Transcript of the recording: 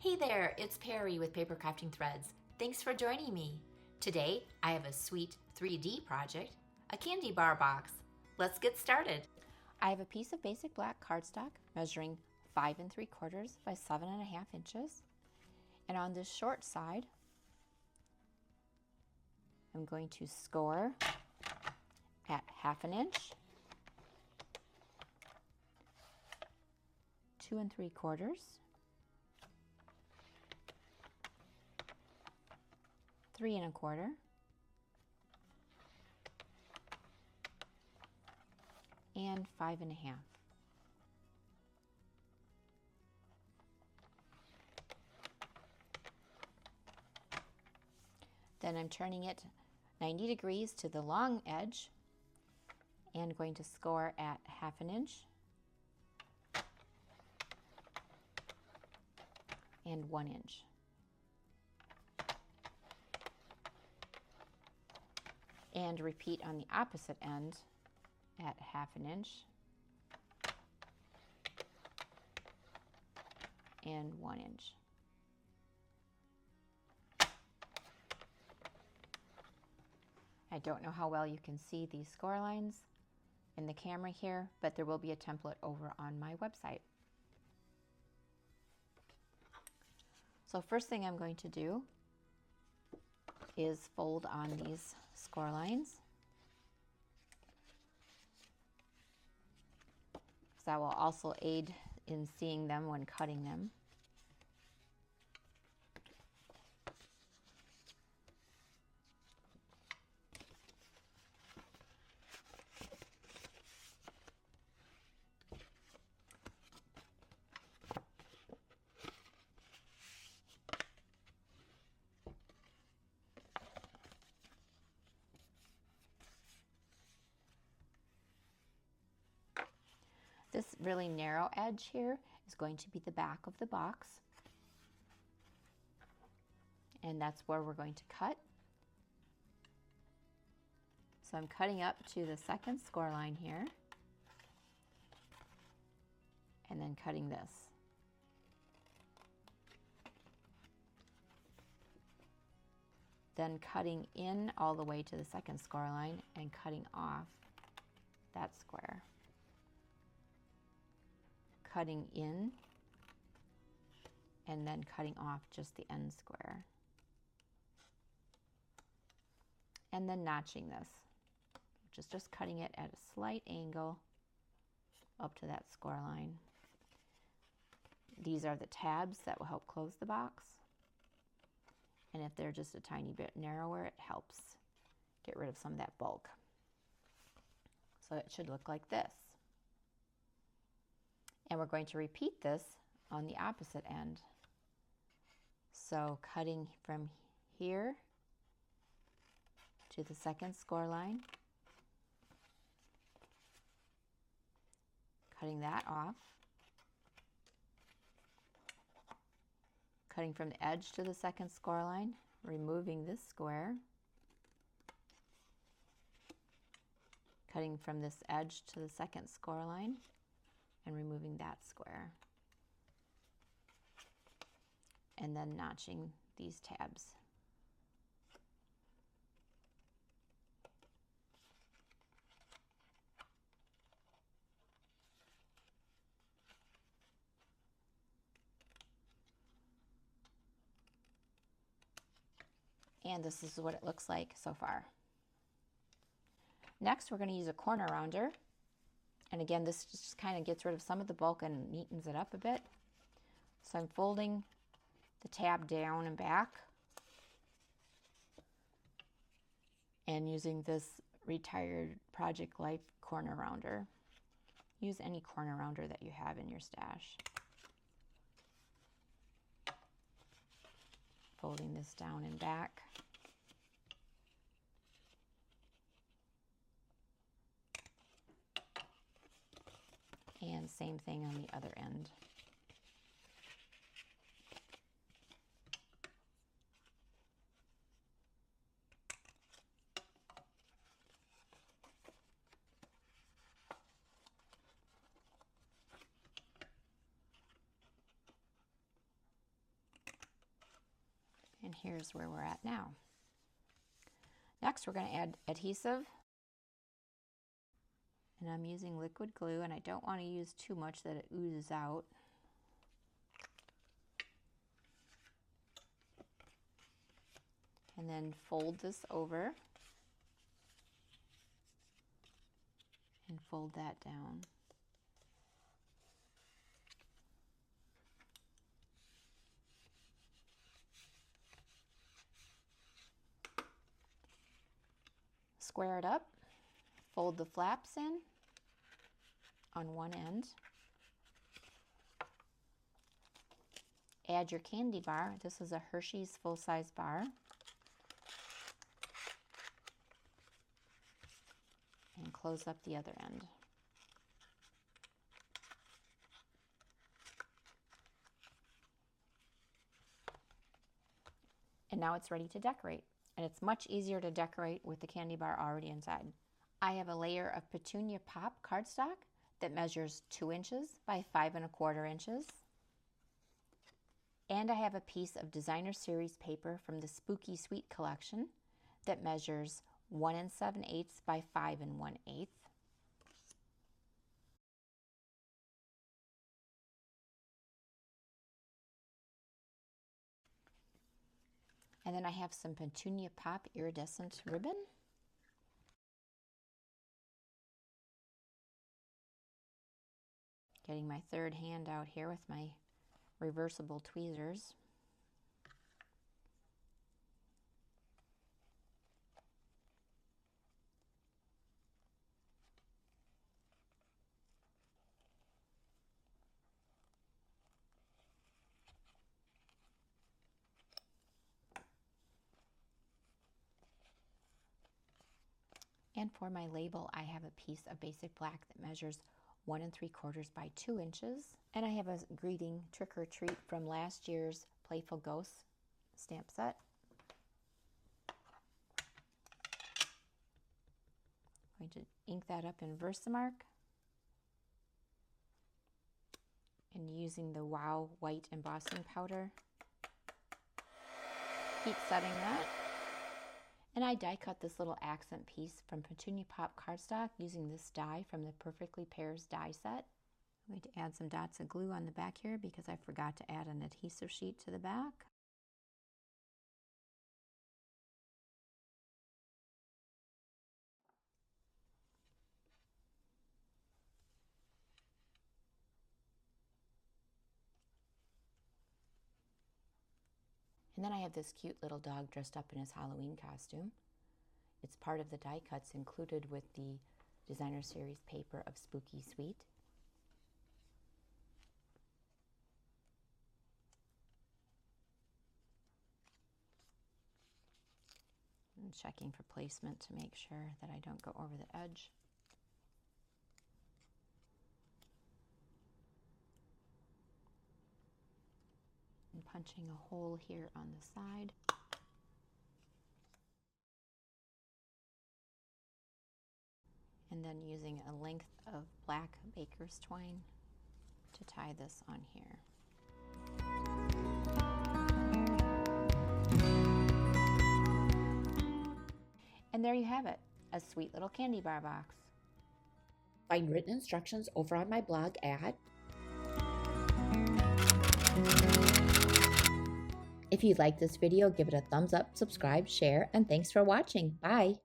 Hey there, it's Perry with PapercraftingThreads. Thanks for joining me. Today, I have a sweet 3D project, a candy bar box. Let's get started. I have a piece of basic black cardstock measuring 5 3/4 by 7.5 inches. And on this short side, I'm going to score at 1/2 inch, 2 3/4, 3 1/4, and 5 1/2. Then I'm turning it 90 degrees to the long edge and going to score at 1/2 inch and 1 inch. And repeat on the opposite end at 1/2 inch and 1 inch. I don't know how well you can see these score lines in the camera here, but there will be a template over on my website. So first thing I'm going to do is fold on these score lines. So that will also aid in seeing them when cutting them. This really narrow edge here is going to be the back of the box, and that's where we're going to cut. So I'm cutting up to the second score line here, and then cutting this. Then cutting in all the way to the second score line and cutting off that square. Cutting in and then cutting off just the end square. And then notching this, which is just cutting it at a slight angle up to that score line. These are the tabs that will help close the box. And if they're just a tiny bit narrower, it helps get rid of some of that bulk. So it should look like this. And we're going to repeat this on the opposite end. So cutting from here to the second score line, cutting that off, cutting from the edge to the second score line, removing this square, cutting from this edge to the second score line, and removing that square, and then notching these tabs. And this is what it looks like so far. Next, we're going to use a corner rounder. And again, this just kind of gets rid of some of the bulk and neatens it up a bit. So I'm folding the tab down and back and using this retired Project Life corner rounder. Use any corner rounder that you have in your stash. Folding this down and back. And same thing on the other end. And here's where we're at now. Next, we're going to add adhesive. And I'm using liquid glue, and I don't want to use too much that it oozes out. And then fold this over and fold that down. Square it up, fold the flaps in on one end. Add your candy bar. This is a Hershey's full-size bar. And close up the other end. And now it's ready to decorate. And it's much easier to decorate with the candy bar already inside. I have a layer of Petunia Pop cardstock that measures 2 inches by 5 1/4 inches. And I have a piece of Designer Series paper from the Spooky Sweet collection that measures 1 7/8 by 5 1/8. And then I have some Petunia Pop iridescent ribbon. Getting my third hand out here with my reversible tweezers. And for my label, I have a piece of basic black that measures 1 3/4 by 2 inches. And I have a greeting trick or treat from last year's Playful Ghosts stamp set. I'm going to ink that up in Versamark. And using the Wow White embossing powder. Keep setting that. And I die cut this little accent piece from Petunia Pop cardstock using this die from the Perfectly Pairs die set. I'm going to add some dots of glue on the back here because I forgot to add an adhesive sheet to the back. And then I have this cute little dog dressed up in his Halloween costume. It's part of the die cuts included with the Designer Series paper of Spooky Sweet. I'm checking for placement to make sure that I don't go over the edge. And punching a hole here on the side. And then using a length of black baker's twine to tie this on here. And there you have it, a sweet little candy bar box. Find written instructions over on my blog at. If you like this video, give it a thumbs up, subscribe, share, and thanks for watching. Bye.